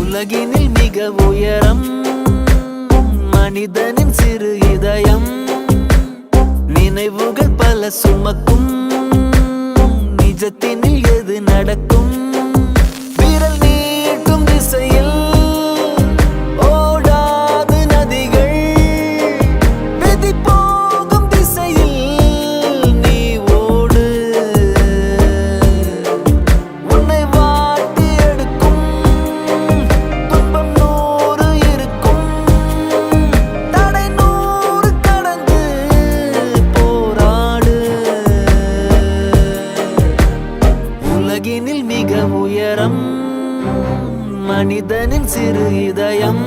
உலகினில் மிக உயரம் மனிதனின் சிறு இதயம். நினைவுகள் பல சுமக்கும் நிஜத்தினில் எது நடக்கும்? விரல் நீட்டும் திசையில் ஓடாது நதிகள், விதி போகும் திசையில் நீ ஓடு. உன்னை வாட்டி எடுக்கும் துன்பம் 100 இருக்கும், தடை 100 கடந்து போராடு. உலகினில் மிக உயரம் மனிதனின் சிறு இதயம்.